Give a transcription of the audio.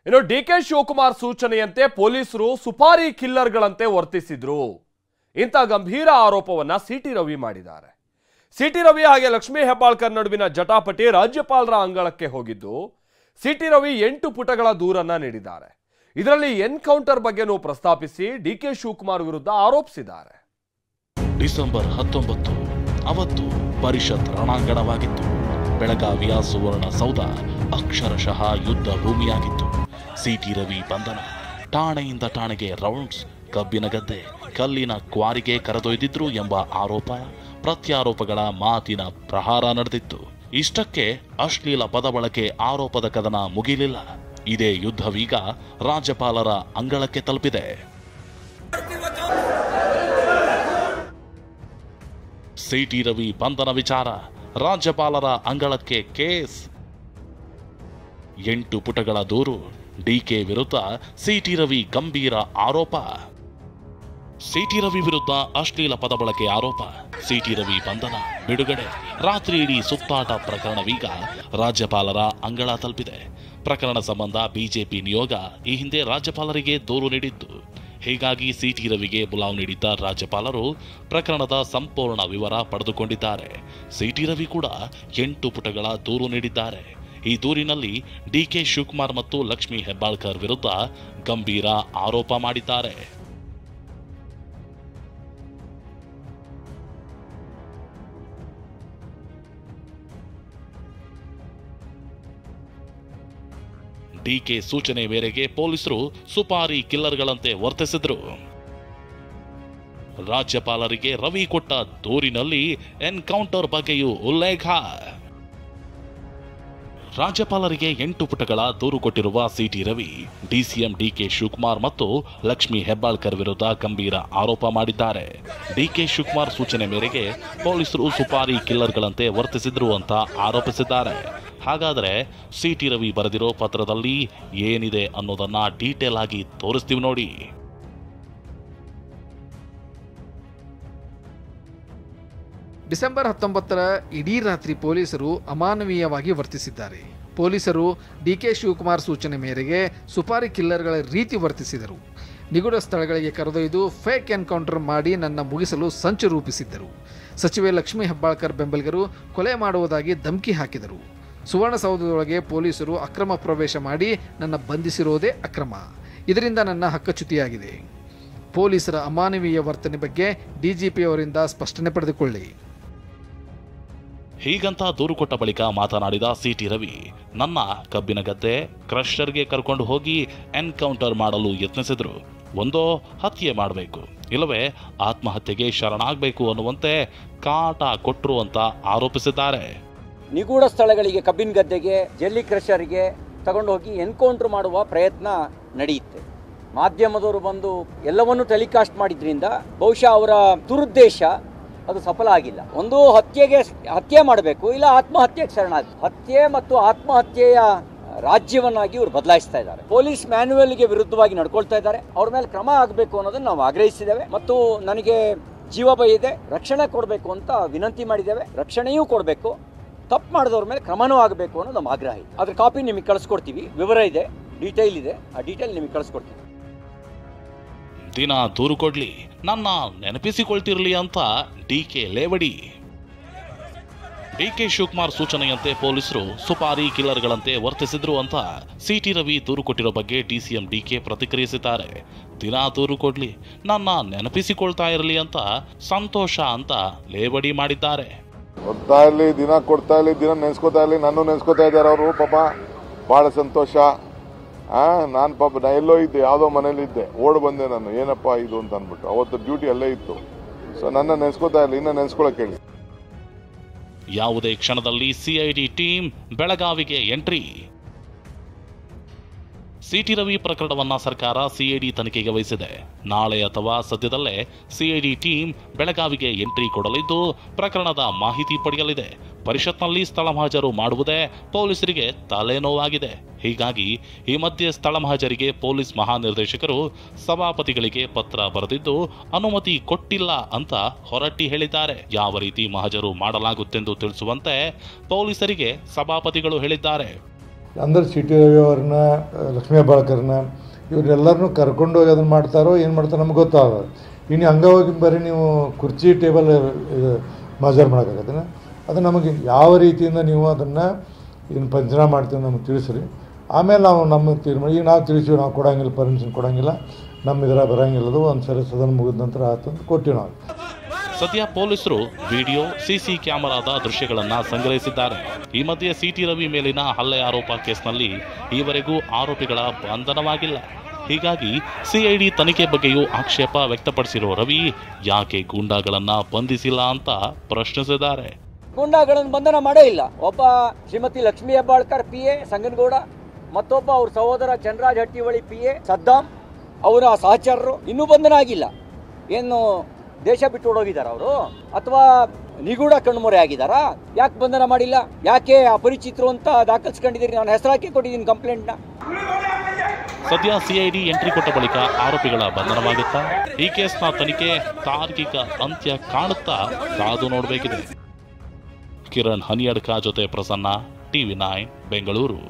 ಇನ್ನು ಡಿಕೆ ಶಿವಕುಮಾರ್ ಸೂಚನೆಯಂತೆ ಪೊಲೀಸರು ಸುಪಾರಿ ಕಿಲ್ಲರ್ಗಳಂತೆ ವರ್ತಿಸಿದ್ರು. ಇಂಥ ಗಂಭೀರ ಆರೋಪವನ್ನ ಸಿಟಿ ರವಿ ಮಾಡಿದ್ದಾರೆ. ಸಿಟಿ ರವಿ ಹಾಗೆ ಲಕ್ಷ್ಮೀ ಹೆಬ್ಬಾಳ್ಕರ್ ನಡುವಿನ ಜಟಾಪಟಿ ರಾಜ್ಯಪಾಲರ ಅಂಗಳಕ್ಕೆ ಹೋಗಿದ್ದು, ಸಿಟಿ ರವಿ 8 ಪುಟಗಳ ದೂರನ್ನ ನೀಡಿದ್ದಾರೆ. ಇದರಲ್ಲಿ ಎನ್ಕೌಂಟರ್ ಬಗ್ಗೆನೂ ಪ್ರಸ್ತಾಪಿಸಿ ಡಿಕೆ ಶಿವಕುಮಾರ್ ವಿರುದ್ಧ ಆರೋಪಿಸಿದ್ದಾರೆ. ಡಿಸೆಂಬರ್ 19 ಅವತ್ತು ಪರಿಷತ್ ರಣಾಂಗಣವಾಗಿತ್ತು. ಬೆಳಗಾವಿಯ ಸುವರ್ಣ ಸೌಧ ಅಕ್ಷರಶಃ ಯುದ್ಧ ಭೂಮಿಯಾಗಿತ್ತು. ಸಿಟಿ ರವಿ ಬಂಧನ, ಠಾಣೆಯಿಂದ ಠಾಣೆಗೆ ರೌಂಡ್ಸ್, ಕಬ್ಬಿನ ಗದ್ದೆ, ಕಲ್ಲಿನ ಕ್ವಾರಿಗೆ ಕರೆದೊಯ್ದಿದ್ರು ಎಂಬ ಆರೋಪ ಪ್ರತ್ಯಾರೋಪಗಳ ಮಾತಿನ ಪ್ರಹಾರ ನಡೆದಿತ್ತು. ಇಷ್ಟಕ್ಕೆ ಅಶ್ಲೀಲ ಪದ ಬಳಕೆ ಆರೋಪದ ಕದನ ಮುಗಿಲಿಲ್ಲ. ಇದೇ ಯುದ್ಧವೀಗ ರಾಜ್ಯಪಾಲರ ಅಂಗಳಕ್ಕೆ ತಲುಪಿದೆ. ಸಿಟಿ ರವಿ ಬಂಧನ ವಿಚಾರ, ರಾಜ್ಯಪಾಲರ ಅಂಗಳಕ್ಕೆ ಕೇಸ್. 8 ಪುಟಗಳ ದೂರು, ಡಿಕೆ ವಿರುದ್ಧ ಸಿಟಿ ರವಿ ಗಂಭೀರ ಆರೋಪ. ಸಿಟಿ ರವಿ ವಿರುದ್ಧ ಅಶ್ಲೀಲ ಪದ ಬಳಕೆ ಆರೋಪ, ಸಿಟಿ ರವಿ ಬಂಧನ, ಬಿಡುಗಡೆ, ರಾತ್ರಿ ಇಡೀ ಸುತ್ತಾಟ ಪ್ರಕರಣವೀಗ ರಾಜ್ಯಪಾಲರ ಅಂಗಳ ತಲುಪಿದೆ. ಪ್ರಕರಣ ಸಂಬಂಧ ಬಿಜೆಪಿ ನಿಯೋಗ ಈ ಹಿಂದೆ ರಾಜ್ಯಪಾಲರಿಗೆ ದೂರು ನೀಡಿತ್ತು. ಹೀಗಾಗಿ ಸಿಟಿ ರವಿಗೆ ಬುಲಾವ್ ನೀಡಿದ್ದ ರಾಜ್ಯಪಾಲರು ಪ್ರಕರಣದ ಸಂಪೂರ್ಣ ವಿವರ ಪಡೆದುಕೊಂಡಿದ್ದಾರೆ. ಸಿಟಿ ರವಿ ಕೂಡ 8 ಪುಟಗಳ ದೂರು ನೀಡಿದ್ದಾರೆ. ಈ ದೂರಿನಲ್ಲಿ ಡಿಕೆ ಶಿವಕುಮಾರ್ ಮತ್ತು ಲಕ್ಷ್ಮೀ ಹೆಬ್ಬಾಳ್ಕರ್ ವಿರುದ್ಧ ಗಂಭೀರ ಆರೋಪ ಮಾಡಿದ್ದಾರೆ. ಡಿಕೆ ಸೂಚನೆ ಮೇರೆಗೆ ಪೊಲೀಸರು ಸುಪಾರಿ ಕಿಲ್ಲರ್ಗಳಂತೆ ವರ್ತಿಸಿದ್ರು. ರಾಜ್ಯಪಾಲರಿಗೆ ರವಿ ಕೊಟ್ಟ ದೂರಿನಲ್ಲಿ ಎನ್ಕೌಂಟರ್ ಬಗ್ಗೆಯೂ ಉಲ್ಲೇಖ. ರಾಜ್ಯಪಾಲರಿಗೆ 8 ಪುಟಗಳ ದೂರು ಕೊಟ್ಟಿರುವ C T Ravi DCM D K Shivakumar ಮತ್ತು ಲಕ್ಷ್ಮೀ ಹೆಬ್ಬಾಳ್ಕರ್ ವಿರುದ್ಧ ಗಂಭೀರ ಆರೋಪ ಮಾಡಿದ್ದಾರೆ. ಡಿಕೆ ಶಿವಕುಮಾರ್ ಸೂಚನೆ ಮೇರೆಗೆ ಪೊಲೀಸರು ಸುಪಾರಿ ಕಿಲ್ಲರ್ಗಳಂತೆ ವರ್ತಿಸಿದ್ರು ಅಂತ ಆರೋಪಿಸಿದ್ದಾರೆ. ಹಾಗಾದರೆ ಸಿಟಿ ರವಿ ಬರೆದಿರೋ ಪತ್ರದಲ್ಲಿ ಏನಿದೆ ಅನ್ನೋದನ್ನ ಡೀಟೇಲ್ ಆಗಿ ತೋರಿಸ್ತೀವಿ ನೋಡಿ. ಡಿಸೆಂಬರ್ 19 ಇಡೀ ರಾತ್ರಿ ಪೊಲೀಸರು ಅಮಾನವೀಯವಾಗಿ ವರ್ತಿಸಿದ್ದಾರೆ. ಪೊಲೀಸರು ಡಿಕೆ ಶಿವಕುಮಾರ್ ಸೂಚನೆ ಮೇರೆಗೆ ಸುಪಾರಿ ಕಿಲ್ಲರ್ಗಳ ರೀತಿ ವರ್ತಿಸಿದರು. ನಿಗೂಢ ಸ್ಥಳಗಳಿಗೆ ಕರೆದೊಯ್ದು ಫೇಕ್ ಎನ್ಕೌಂಟರ್ ಮಾಡಿ ನನ್ನ ಮುಗಿಸಲು ಸಂಚು ರೂಪಿಸಿದ್ದರು. ಸಚಿವೆ ಲಕ್ಷ್ಮೀ ಹೆಬ್ಬಾಳ್ಕರ್ ಬೆಂಬಲಿಗರು ಕೊಲೆ ಮಾಡುವುದಾಗಿ ಧಮಕಿ ಹಾಕಿದರು. ಸುವರ್ಣಸೌಧದೊಳಗೆ ಪೊಲೀಸರು ಅಕ್ರಮ ಪ್ರವೇಶ ಮಾಡಿ ನನ್ನ ಬಂಧಿಸಿರೋದೇ ಅಕ್ರಮ. ಇದರಿಂದ ನನ್ನ ಹಕ್ಕಚ್ಯುತಿಯಾಗಿದೆ. ಪೊಲೀಸರ ಅಮಾನವೀಯ ವರ್ತನೆ ಬಗ್ಗೆ ಡಿಜಿಪಿಯವರಿಂದ ಸ್ಪಷ್ಟನೆ ಪಡೆದುಕೊಳ್ಳಿ. ಹೀಗಂತ ದೂರು ಕೊಟ್ಟ ಬಳಿಕ ಮಾತನಾಡಿದ ಸಿಟಿ ರವಿ, ನನ್ನ ಕಬ್ಬಿನ ಗದ್ದೆ ಕ್ರಷರ್ಗೆ ಕರ್ಕೊಂಡು ಹೋಗಿ ಎನ್ಕೌಂಟರ್ ಮಾಡಲು ಯತ್ನಿಸಿದ್ರು. ಒಂದೋ ಹತ್ಯೆ ಮಾಡಬೇಕು, ಇಲ್ಲವೇ ಆತ್ಮಹತ್ಯೆಗೆ ಶರಣಾಗಬೇಕು ಅನ್ನುವಂತೆ ಕಾಟ ಕೊಟ್ಟರು ಅಂತ ಆರೋಪಿಸಿದ್ದಾರೆ. ನಿಗೂಢ ಸ್ಥಳಗಳಿಗೆ, ಕಬ್ಬಿನ ಗದ್ದೆಗೆ, ಜೆಲ್ಲಿ ಕ್ರಷರ್ಗೆ ತಗೊಂಡೋಗಿ ಎನ್ಕೌಂಟರ್ ಮಾಡುವ ಪ್ರಯತ್ನ ನಡೆಯುತ್ತೆ. ಮಾಧ್ಯಮದವರು ಬಂದು ಎಲ್ಲವನ್ನೂ ಟೆಲಿಕಾಸ್ಟ್ ಮಾಡಿದ್ರಿಂದ ಬಹುಶಃ ಅವರ ದುರುದ್ದೇಶ ಅದು ಸಫಲ ಆಗಿಲ್ಲ. ಒಂದು ಹತ್ಯೆ ಮಾಡಬೇಕು, ಇಲ್ಲ ಆತ್ಮಹತ್ಯೆಗೆ ಶರಣಾಗ. ಹತ್ಯೆ ಮತ್ತು ಆತ್ಮಹತ್ಯೆಯ ರಾಜ್ಯವನ್ನಾಗಿ ಇವರು ಬದಲಾಯಿಸ್ತಾ ಇದ್ದಾರೆ. ಪೊಲೀಸ್ ಮ್ಯಾನ್ಯುವಲ್ಗೆ ವಿರುದ್ಧವಾಗಿ ನಡ್ಕೊಳ್ತಾ ಇದ್ದಾರೆ. ಅವ್ರ ಮೇಲೆ ಕ್ರಮ ಆಗಬೇಕು ಅನ್ನೋದನ್ನು ನಾವು ಆಗ್ರಹಿಸಿದ್ದೇವೆ. ಮತ್ತು ನನಗೆ ಜೀವ ಭಯ ಇದೆ, ರಕ್ಷಣೆ ಕೊಡಬೇಕು ಅಂತ ವಿನಂತಿ ಮಾಡಿದ್ದೇವೆ. ರಕ್ಷಣೆಯೂ ಕೊಡಬೇಕು, ತಪ್ಪು ಮಾಡಿದವ್ರ ಮೇಲೆ ಕ್ರಮನೂ ಆಗಬೇಕು ಅನ್ನೋದು ನಮ್ಮ ಆಗ್ರಹ ಇದೆ. ಅದ್ರ ಕಾಪಿ ನಿಮಗೆ ಕಳಿಸ್ಕೊಡ್ತೀವಿ. ವಿವರ ಇದೆ, ಡೀಟೇಲ್ ಇದೆ, ಆ ಡೀಟೇಲ್ ನಿಮಗೆ ಕಳಿಸ್ಕೊಡ್ತೀವಿ. ದಿನ ದೂರು ಕೊಡ್ಲಿ, ನನ್ನ ನೆನಪಿಸಿಕೊಳ್ತಿರ್ಲಿ ಅಂತ ಡಿಕೆ ಲೇವಡಿ. ಡಿಕೆ ಶಿವಕುಮಾರ್ ಸೂಚನೆಯಂತೆ ಪೊಲೀಸರು ಸುಪಾರಿ ಕಿಲ್ಲರ್ಗಳಂತೆ ವರ್ತಿಸಿದ್ರು ಅಂತ ಸಿಟಿ ರವಿ ದೂರು ಕೊಟ್ಟಿರೋ ಬಗ್ಗೆ ಡಿಸಿಎಂ ಡಿಕೆ ಪ್ರತಿಕ್ರಿಯಿಸಿದ್ದಾರೆ. ದಿನ ದೂರು ಕೊಡ್ಲಿ, ನನ್ನ ನೆನಪಿಸಿಕೊಳ್ತಾ ಇರಲಿ ಅಂತ ಸಂತೋಷ ಅಂತ ಲೇವಡಿ ಮಾಡಿದ್ದಾರೆ. ಕೊಡ್ತಾ ಇರಲಿ, ದಿನ ಕೊಡ್ತಾ ಇರಲಿ, ದಿನ ನೆನೆಸ್ಕೋತಾ ಇರಲಿ, ನಾನು ನೆನೆಸ್ಕೋತಾ ಇದ್ದಾರೆ ಅವರು. ಪಾಪ ಭಾಳ ಸಂತೋಷ. ನಾನು ಪಾಪ ನಾ ಎಲ್ಲೋ ಇದ್ದೆ, ಯಾವುದೋ ಮನೇಲಿದ್ದೆ, ಓಡ್ ಬಂದೆ ನಾನು, ಏನಪ್ಪ ಇದು ಅಂತ ಅಂದ್ಬಿಟ್ಟು. ಅವತ್ತು ಡ್ಯೂಟಿ ಅಲ್ಲೇ ಇತ್ತು. ಸೊ ನನ್ನ ನೆನೆಸ್ಕೋತಾ ಇರಲಿ, ಇನ್ನ ನೆನೆಸ್ಕೊಳಕ್ ಹೇಳಿ. ಯಾವುದೇ ಕ್ಷಣದಲ್ಲಿ ಸಿಐಡಿ ಟೀಮ್ ಬೆಳಗಾವಿಗೆ ಎಂಟ್ರಿ. ಸಿಟಿ ರವಿ ಪ್ರಕರಣವನ್ನ ಸರ್ಕಾರ ಸಿಐಡಿ ತನಿಖೆಗೆ ವಹಿಸಿದೆ. ನಾಳೆ ಅಥವಾ ಸದ್ಯದಲ್ಲೇ ಸಿಐಡಿ ಟೀಮ್ ಬೆಳಗಾವಿಗೆ ಎಂಟ್ರಿ ಕೊಡಲಿದ್ದು ಪ್ರಕರಣದ ಮಾಹಿತಿ ಪಡೆಯಲಿದೆ. ಪರಿಷತ್ನಲ್ಲಿ ಸ್ಥಳ ಮಹಜರು ಮಾಡುವುದೇ ಪೊಲೀಸರಿಗೆ ತಲೆನೋವಾಗಿದೆ. ಹೀಗಾಗಿ ಈ ಮಧ್ಯೆ ಸ್ಥಳ ಮಹಜರಿಗೆ ಪೊಲೀಸ್ ಮಹಾನಿರ್ದೇಶಕರು ಸಭಾಪತಿಗಳಿಗೆ ಪತ್ರ ಬರೆದಿದ್ದು ಅನುಮತಿ ಕೊಟ್ಟಿಲ್ಲ ಅಂತ ಹೊರಟ್ಟಿ ಹೇಳಿದ್ದಾರೆ. ಯಾವ ರೀತಿ ಮಹಜರು ಮಾಡಲಾಗುತ್ತೆಂದು ತಿಳಿಸುವಂತೆ ಪೊಲೀಸರಿಗೆ ಸಭಾಪತಿಗಳು ಹೇಳಿದ್ದಾರೆ. ಅಂದ್ರೆ ಸಿ ಟಿ ರವಿ ಅವ್ರನ್ನ, ಲಕ್ಷ್ಮೀ ಹೆಬ್ಬಾಳ್ಕರ್ನ ಇವ್ರೆಲ್ಲರನ್ನೂ ಕರ್ಕೊಂಡು ಹೋಗಿ ಅದನ್ನು ಮಾಡ್ತಾರೋ ಏನು ಮಾಡ್ತಾರೋ ನಮ್ಗೆ ಗೊತ್ತಾಗೋದು. ಇನ್ನು ಹಂಗಾಗಿ ಬರೀ ನೀವು ಕುರ್ಚಿ ಟೇಬಲ್ ಮಾಜರ್ ಮಾಡೋಕ್ಕಾಗತ್ತೇನೆ. ಅದು ನಮಗೆ ಯಾವ ರೀತಿಯಿಂದ ನೀವು ಅದನ್ನು ಇನ್ನು ಪಂಚನಾಮ ಮಾಡ್ತೀವಿ ನಮಗೆ ತಿಳಿಸ್ರಿ. ಆಮೇಲೆ ನಾವು ನಮ್ಮ ತೀರ್ಮಾನ ಈಗ ನಾವು ತಿಳಿಸಿವಿ, ನಾವು ಕೊಡೋಂಗಿಲ್ಲ, ಪರ್ಮಿಷನ್ ಕೊಡೋಂಗಿಲ್ಲ, ನಮ್ಮ ಇದರ ಬರೋಂಗಿಲ್ಲದು ಒಂದು ಸರಿ ಸದನ ಮುಗಿದ ನಂತರ ಆಯ್ತು ಅಂತ ಕೊಟ್ಟಿವಿ ನಾವು. ಸದ್ಯ ಪೊಲೀಸರು ವಿಡಿಯೋ, ಸಿಸಿ ಕ್ಯಾಮೆರಾದ ದೃಶ್ಯಗಳನ್ನು ಸಂಗ್ರಹಿಸಿದ್ದಾರೆ. ಈ ಮಧ್ಯೆ ಸಿಟಿ ರವಿ ಮೇಲಿನ ಹಲ್ಲೆ ಆರೋಪ ಕೇಸ್ನಲ್ಲಿ ಈವರೆಗೂ ಆರೋಪಿಗಳ ಬಂಧನವಾಗಿಲ್ಲ. ಹೀಗಾಗಿ ಸಿಐಡಿ ತನಿಖೆ ಬಗ್ಗೆಯೂ ಆಕ್ಷೇಪ ವ್ಯಕ್ತಪಡಿಸಿರುವ ರವಿ ಯಾಕೆ ಗೂಂಡಾಗಳನ್ನ ಬಂಧಿಸಿಲ್ಲ ಅಂತ ಪ್ರಶ್ನಿಸಿದ್ದಾರೆ. ಗೂಂಡಾಗಳನ್ನು ಬಂಧನ ಮಾಡೇ ಇಲ್ಲ. ಒಬ್ಬ ಶ್ರೀಮತಿ ಲಕ್ಷ್ಮೀ ಹೆಬ್ಬಾಳ್ಕರ್ PA ಸಂಗನಗೌಡ, ಮತ್ತೊಬ್ಬ ಅವ್ರ ಸಹೋದರ ಚಂದ್ರರಾಜ್ ಹಟ್ಟಿಹೊಳಿ PA ಸದ್ದಾಂ, ಅವರ ಸಹಚರರು ಇನ್ನೂ ಬಂಧನ ಆಗಿಲ್ಲ. ಏನು ದೇಶ ಬಿಟ್ಟು ಓಡೋಗಿದ್ದಾರೆ ಅವರು ಅಥವಾ ನಿಗೂಢ ಕಣ್ಮೊರೆ ಆಗಿದ್ದಾರಾ? ಯಾಕೆ ಬಂಧನ ಮಾಡಿಲ್ಲ? ಯಾಕೆ ಅಪರಿಚಿತರು ಅಂತ ದಾಖಲಿಸ್ಕೊಂಡಿದ್ದೀರಿ? ನಾನು ಹೆಸರಾಕಿ ಕೊಟ್ಟಿದ್ದೀನಿ ಕಂಪ್ಲೇಂಟ್ನ. ಸದ್ಯ ಸಿಐಡಿ ಎಂಟ್ರಿ ಕೊಟ್ಟ ಬಳಿಕ ಆರೋಪಿಗಳ ಬಂಧನವಾಗುತ್ತಾ? ಈ ಕೇಸ್ನ ತನಿಖೆ ತಾರ್ಕಿಕ ಅಂತ್ಯ ಕಾಣುತ್ತಾ? ಕಾದು ನೋಡಬೇಕಿದೆ. ಕಿರಣ್ ಹನಿಯಡ್ಕ ಜೊತೆ ಪ್ರಸನ್ನ, TV9 ಬೆಂಗಳೂರು.